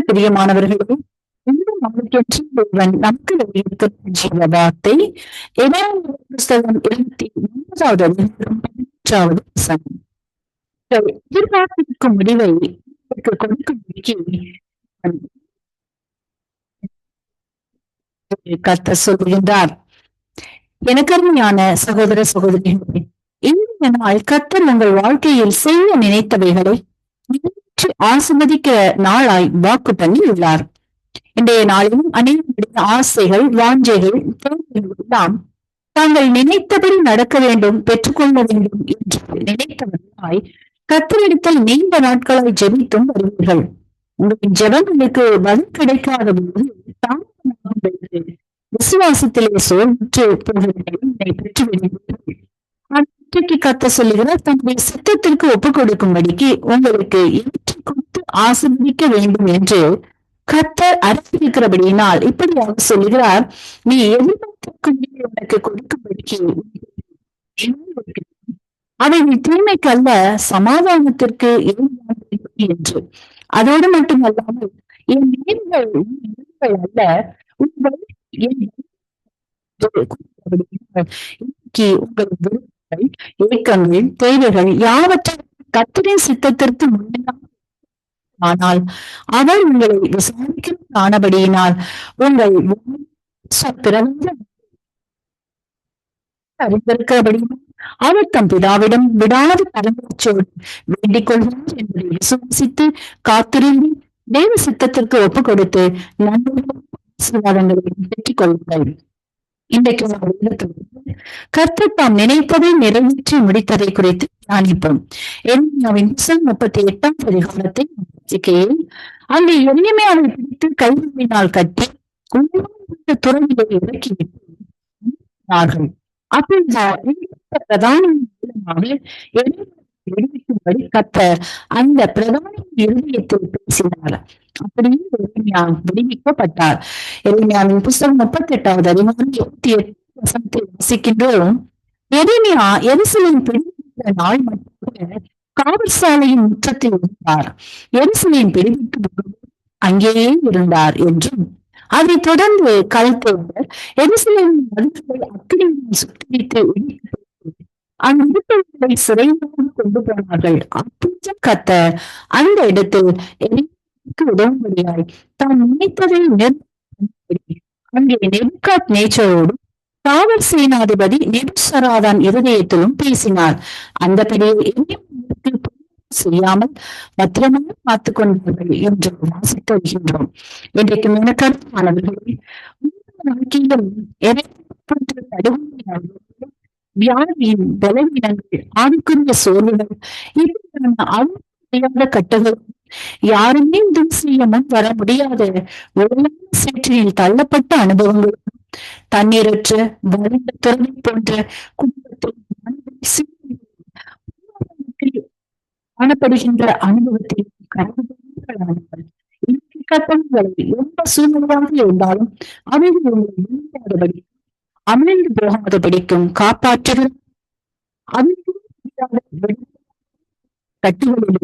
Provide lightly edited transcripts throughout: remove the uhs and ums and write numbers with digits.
பிரியமானவர்களே, இந்த நாளுக்கென்று ஒருவன் நமக்கு வெளியிட்ட ஜீவ வார்த்தை எபிரேயர் புஸ்தகம் 23வது அதிகாரம் 13வது வசனம். எதிர்பார்த்திருக்கும் முடிவை கொடுக்கும்படிக்கு கர்த்தர் சொல்கின்றார். எனக்கு அருமையான சகோதர சகோதரிகளே, இந்த நாள் கர்த்தர் உங்கள் வாழ்க்கையில் செய்ய நினைத்தவைகளை ஆசிர்வதிக்கிற நாளாய் வாக்கு பண்ணி உள்ளார். இன்றைய நாளிலும் அநேகருடைய ஆசைகள், வாஞ்சைகள், தேவைகள் எல்லாம் தாங்கள் நினைத்தபடி நடக்க வேண்டும், பெற்றுக்கொள்ள வேண்டும் என்று நினைத்தவர்களாய் கர்த்தரிடத்தில் நீண்ட நாட்களாய் ஜெபித்தும் வருவீர்கள். உங்களின் ஜெபங்களுக்கு பதில் கிடைக்காத போது தாமதமாக விசுவாசத்திலே சோர்ந்து போகிறவர்களை பெற்றுவிடுவீர்கள். இன்றைக்கு கர்த்தர் சொல்லுகிறார், தன்னுடைய சித்தத்திற்கு ஒப்புக் கொடுக்கும்படிக்கு உங்களுக்கு ஏற்றி கொடுத்து ஆசீர்வதிக்க வேண்டும் என்று கர்த்தர் அறிவிக்கிறபடியினால் இப்படியாக சொல்லுகிறார், நீ எதிர்பார்த்திருக்கும் உனக்கு கொடுக்கும்படிக்கு அவைகள் தீமைக்கு அல்ல, சமாதானத்திற்கு என்று. அதோடு மட்டுமல்லாமல் என் நீர்கள் அல்ல உங்கள் ஏக்கங்கள், தேவைகள் யாவற்றையும் கர்த்தரின் சித்தத்திற்கு முன்னால், ஆனால் அவர் உங்களை விசாரிக்கும் காணபடியினால் உங்கள் அறிந்திருக்கிறபடியினால் அவர் தம் பிதாவிடம் விடாது பரம்பரைச்சோடு வேண்டிக் கொள்கிறார் என்பதை விசுவாசித்து காத்திருந்து தேவ சித்தத்திற்கு ஒப்புக் கொடுத்து நன்மைகளை பெற்றுக் கொள்ளுங்கள். இன்றைக்கு கர்த்தர் தாம் நினைப்பதை நிறைவேற்றி முடித்ததை குறித்து தியானிப்போம். எரேமியாவின் புத்தகம் 38ஆம் அதிகாரத்தை வாசிக்கையில், அங்கே எரேமியாவை பிடித்து கைவினால் கட்டி துறவிலே இறக்கிவிட்டார்கள். விடுவிக்கும்படி கர்த்தர் அந்த பிரதான இருதயத்தில் பேசினார். அப்படியே எரேமியா விடுவிக்கப்பட்டார். எரேமியாவின் புத்தகம் 38வது அதிகாரம் 28 வசனத்தை வாசிக்கின்றோம். எரேமியா எருசலேம் பிடிவிக்கிற நாள் மட்டும் காவல் சாலையின் முற்றத்தில் இருந்தார். எருசலேம் பிடிவிக்கு அங்கேயே இருந்தார் என்றும், அதை தொடர்ந்து கல்தேவர் எருசலேமின் மதில்களை அக்கினியை சுட்டரித்து அந்நிருப்பவர்களை சிறையாக கொண்டு போனார்கள். அப்போது கர்த்தர் அந்த இடத்தில் உதவும்படியாய் தான் நினைத்ததை அங்கே நெபுகாத் நேச்சரோடு காவல் சேனாதிபதி நெபுசராதான் இருதயத்திலும் பேசினார். அந்தபடியே செய்யாமல் பத்திரமாக பார்த்துக் கொண்டார்கள் என்று வாசித்து வருகின்றோம். இன்றைக்கு மிகக்கருமானவர்களே, வியாதியின் பலவீனங்கள், ஆணுக்குரிய சோர்வுகள், இப்படியான கட்டுகள், யாருமே உதவி செய்ய முன் வர முடியாத சேற்றில் தள்ளப்பட்ட அனுபவங்கள், தண்ணீரற்ற வறண்ட துறவி போன்ற குடும்பத்தில் காணப்படுகின்ற அனுபவத்தில் எந்த சூழ்நிலையாக இருந்தாலும் அவைகள் அமிழ்ந்து போகாதபடிக்கும் காப்பாற்றுகிற கட்டுகளில்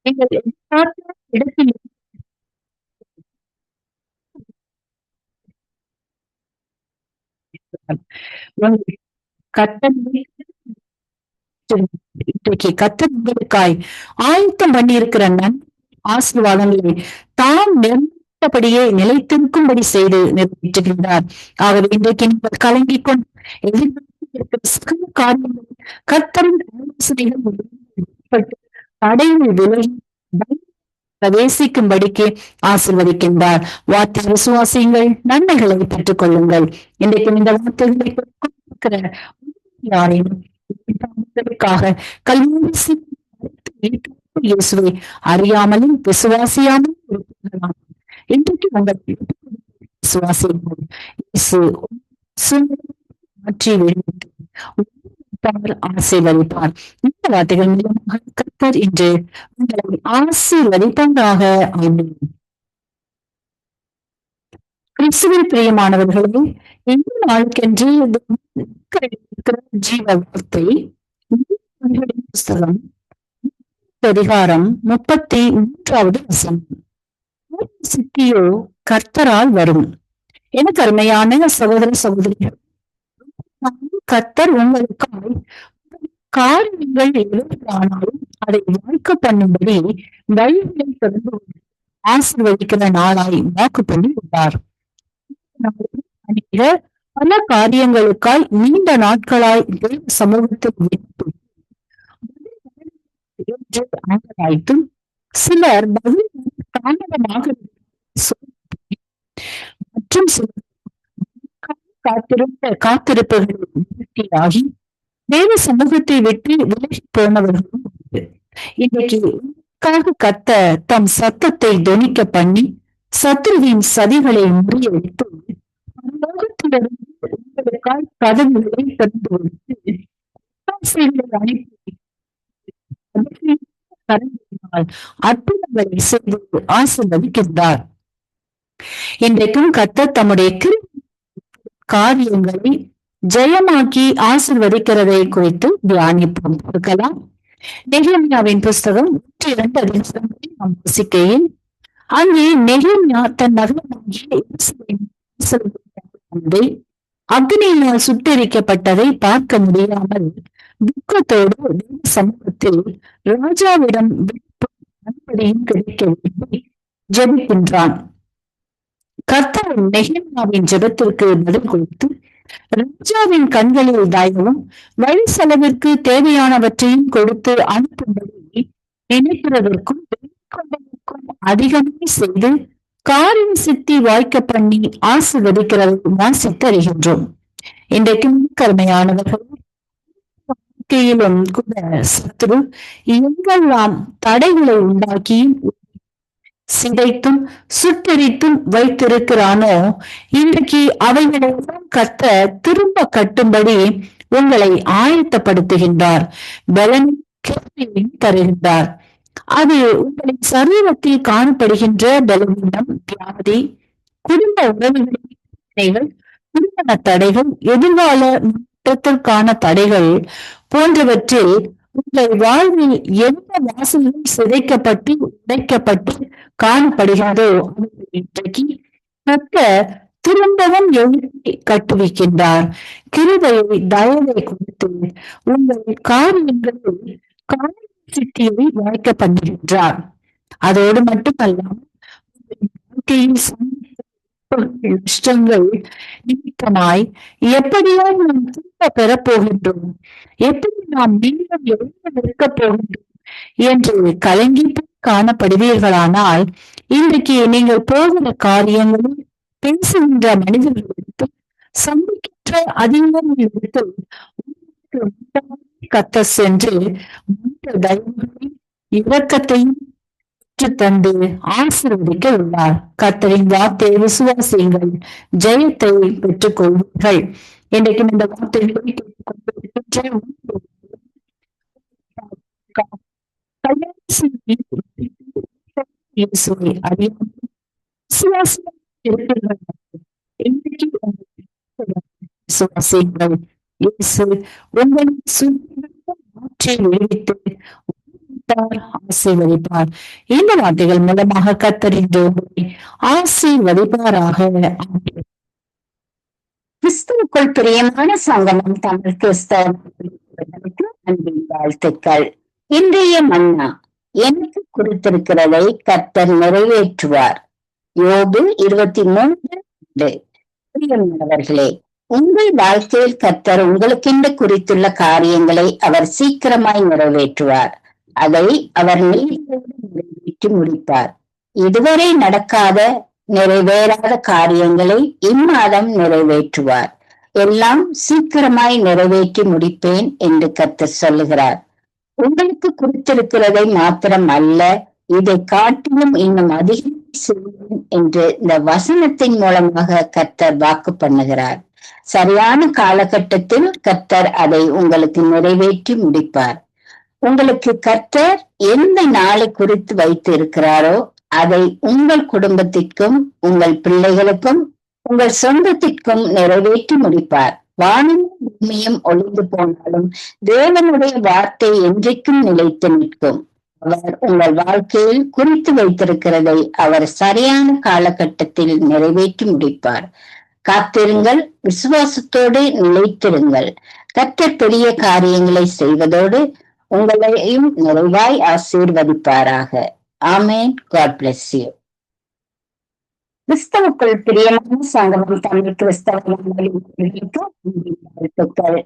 இடத்தில் இன்றைக்கு கர்த்தர் உங்களுக்காய் ஆயத்தம் பண்ணி இருக்கிற ஆசீர்வாதங்களை தாம் நிர்ணயித்தபடியே நிலைத்திருக்கும்படி செய்து நிறைவேற்றுகின்றார். ஆகவே இன்றைக்கு நீங்கள் கலங்கிக் கொண்டு எதிர்பார்த்திருக்கிற காரியங்கள் கர்த்தரின் ஆலோசனைகள் தடைகள் விலகி பிரவேசிக்கும்படிக்கு ஆசீர்வதிக்கின்றார். வார்த்தை விசுவாசியுங்கள், நன்மைகளை பெற்றுக் கொள்ளுங்கள். இன்றைக்கு இந்த வார்த்தைகளை யாரையும் இயேசுவை அறியாமலும் விசுவாசியாமலும் இன்றைக்கு உங்கள் விசுவாசியுங்கள். மாற்றி வெளியிட்டு ஆசீர்வதிப்பார். இந்த வார்த்தைகள் மூலமாக கர்த்தர் இன்று உங்களை ஆசீர்வதிப்பாராக. கிறிஸ்துவில் பிரியமானவர்களே, இந்த நாளுக்கென்று ஜீவ வார்த்தை புஸ்தகம் அதிகாரம் 33வது வசனம். சித்தியோ கர்த்தரால் வரும். எனக்கு அருமையான சகோதர சகோதரிகள், கர்த்தர் உங்களுக்காய் காரியங்கள் எவ்வளவானாலும் அதை வாய்க்க பண்ணும்படி வழிகளை தொடர்ந்து ஆசீர்வதிக்கிற நாளாய் வாக்கு பண்ணி உள்ளார். பல காரியங்களுக்காய் நீண்ட நாட்களாய் தேவ சமூகத்தில் ஆராய்த்தும் சிலர் பதில் தாமதமாக மற்றும் சிலர் காத்திருப்புகளாகி தேவ சமூகத்தை விட்டு விலகி போனவர்களும் உண்டு. இன்றைக்கு கர்த்தர் தம் சத்தத்தை தொனிக்க பண்ணி சத்துருவின் சதிகளை முறியடித்து உங்களுக்காய் கதவுகளை திறந்து வைத்து அற்புதங்களை செய்து ஆசீர்வதிக்கின்றார். இன்றைக்கும் கர்த்தர் தம்முடைய காரியங்களை ஜெயமாக்கி ஆசீர்வதிக்கிறதை குறித்து தியானிப்போம். பார்க்கலாம். நெகேமியாவின் புஸ்தகம் 102 அதிகாரங்களை நாம் வாசிக்கையில், அங்கே நெகேமியா தன் நகரமாகிய அக்னியினால் சுட்டெரிக்கப்பட்டதை பார்க்க முடியாமல் துக்கத்தோடு சமூகத்தில் ராஜாவிடம் கிடைக்க வேண்டி ஜெபிக்கின்றான். கர்த்தர் நெகேமியாவின் ஜெபத்திற்கு பதில் கொடுத்து ராஜாவின் கண்களில் தயவும் வழி செலவிற்கு தேவையானவற்றையும் கொடுத்து அனுப்பும்படி நினைக்கிறதற்கும் அதிகமே செய்து காரியம் சித்தி வாய்க்க பண்ணி ஆசீர்வதிக்கிறதை வாசித்து அறிகின்றோம். இன்றைக்கும் கருமையானவர்கள் வாழ்க்கையிலும் கூட சத்துரு எங்கெல்லாம் தடைகளை உண்டாக்கியும் சிதைத்தும் சுட்டெரித்தும் வைத்திருக்கிறானோ, இன்றைக்கு அவைகளெல்லாம் கர்த்தர் திரும்ப கட்டும்படி உங்களை ஆயத்தப்படுத்துகின்றார், பலனையும் தருகின்றார். அது உங்களின் சரீரத்தில் காணப்படுகின்ற பலவீனம், வியாதி, குடும்ப உறவுகள், திருமண தடைகள், எதிர்கால முன்னேற்றத்திற்கான தடைகள் போன்றவற்றில் உங்கள் வாழ்வில் எந்த வாசல்களும் சிதைக்கப்பட்டு உடைக்கப்பட்டு காணப்படுகிறதோ இன்றைக்கு கர்த்தர் திரும்பவும் எழுதி கட்டுவிக்கின்றார். கிருபையை தயவை கொடுத்து உங்கள் காரியங்களில் சித்தியை வாய்க்க பண்ணுகின்றார். அதோடு மட்டுமல்லாமல் இஷ்டங்கள் நிமித்தமாய் எப்படியா நாம் திரும்ப பெறப்போகின்றோம், எப்படி நாம் மீண்டும் எழுந்து நிற்கப் போகின்றோம் என்று கலங்கி காணப்படுவீர்களானால், இன்றைக்கு நீங்கள் போகிற காரியங்களில் பேசுகின்ற மனிதர்களுக்கு சந்திக்கின்ற அதிகாரிகளுக்கு கத்த சென்று இரக்கத்தையும் தந்து ஆசீர்வதிக்க உள்ளார். கர்த்தரின் வார்த்தையை விசுவாசியுங்கள், ஜெயத்தை பெற்றுக் கொள்வீர்கள். இன்றைக்கும் இந்த வார்த்தைகளை ஆசீர்வதிப்பார். இந்த வார்த்தைகள் மூலமாக கர்த்தரின் ஆசீர்வதிப்பாராக. கிறிஸ்துவுக்குள் பிரியமான சங்கமம் தமிழ் கிறிஸ்தவர்களுக்கு அன்பின் வாழ்த்துக்கள். இன்றைய மன்னா, எனக்கு குறித்திருக்கிறதை கர்த்தர் நிறைவேற்றுவார். யோபு 23. பிரியமானவர்களே, உங்கள் வாழ்க்கையில் கர்த்தர் உங்களுக்கென்று குறித்துள்ள காரியங்களை அவர் சீக்கிரமாய் நிறைவேற்றுவார். அதை அவர் நீதியோடு நிறைவேற்றி முடிப்பார். இதுவரை நடக்காத நிறைவேறாத காரியங்களை இம்மாதம் நிறைவேற்றுவார். எல்லாம் சீக்கிரமாய் நிறைவேற்றி முடிப்பேன் என்று கர்த்தர் சொல்லுகிறார். உங்களுக்கு குறித்திருக்கிறதை மாத்திரம் அல்ல, இதை காட்டிலும் இன்னும் அதிகம் செய்வேன் என்று இந்த வசனத்தின் மூலமாக கர்த்தர் வாக்கு பண்ணுகிறார். சரியான காலகட்டத்தில் கர்த்தர் அதை உங்களுக்கு நிறைவேற்றி முடிப்பார். உங்களுக்கு கர்த்தர் எந்த நாளை குறித்து வைத்து இருக்கிறாரோ அதை உங்கள் குடும்பத்திற்கும், உங்கள் பிள்ளைகளுக்கும், உங்கள் சொந்தத்திற்கும் நிறைவேற்றி முடிப்பார். வானமும் பூமியும் ஒளிந்து போனாலும் தேவனுடைய வார்த்தை என்றைக்கும் நிலைத்து நிற்கும். அவர் உங்கள் வாழ்க்கையில் குறித்து வைத்திருக்கிறதை அவர் சரியான காலகட்டத்தில் நிறைவேற்றி முடிப்பார். காத்திருங்கள், விசுவாசத்தோடு நிலைத்திருங்கள். கர்த்தர் பெரிய காரியங்களை செய்வதோடு உங்களையும் நிறைவாய் ஆசீர்வதிப்பாராக. ஆமேன். God bless you. கிறிஸ்தவுக்குள் பிரியமான சங்கமம் தமிழ் கிறிஸ்தவ வாழ்த்துக்கள்.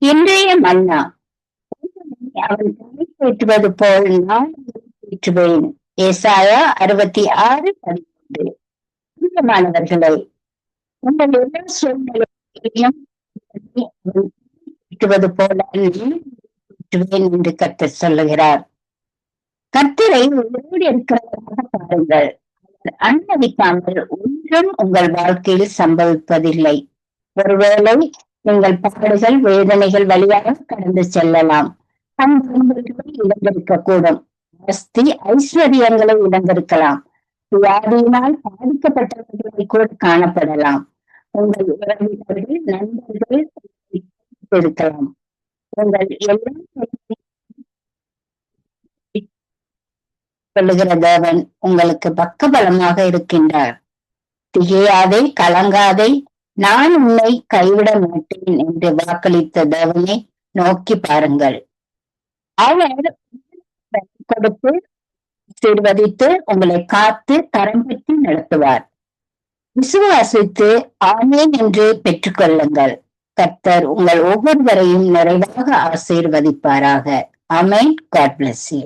இன்றைய மன்னா, அவன் ஏற்றுவது போல் நான் ஏற்றுவேன். ஏசாயா 66:12. பிரியமானவர்களை, உங்கள் எல்லா சூழ்நிலையையும் ஏற்றுவது போல ஏற்றுவேன் என்று கர்த்தர் சொல்லுகிறார். கர்த்தரை உங்களோடு இருக்கிறவராக பாருங்கள். அனுமதிக்காமல் ஒன்றும் உங்கள் வாழ்க்கையில் சம்பவிப்பதில்லை. ஒருவேளை நீங்கள் பாடுகள் வேதனைகள் வழியாக கடந்து செல்லலாம். அந்த இழந்திருக்கக்கூடும். ஐஸ்வர்யங்களை இழந்திருக்கலாம். வியாதியினால் பாதிக்கப்பட்டவர்களை கூட காணப்படலாம். உங்கள் உறவினர்கள் நண்பர்கள் இருக்கலாம். உங்கள் எல்லாம் சொல்லுகிற தேவன் உங்களுக்கு பக்கபலமாக இருக்கின்றார். திகையாதே, கலங்காதே, நான் உன்னை கைவிட மாட்டேன் என்று வாக்களித்த தேவனை நோக்கி பாருங்கள். அவர் கொடுத்து ஆசீர்வதித்து உங்களை காத்து கரம் பற்றி நடத்துவார். விசுவாசித்து ஆமேன் என்று பெற்றுக்கொள்ளுங்கள். கர்த்தர் உங்கள் ஒவ்வொருவரையும் நிறைவாக ஆசீர்வதிப்பாராக. ஆமேன். God bless you.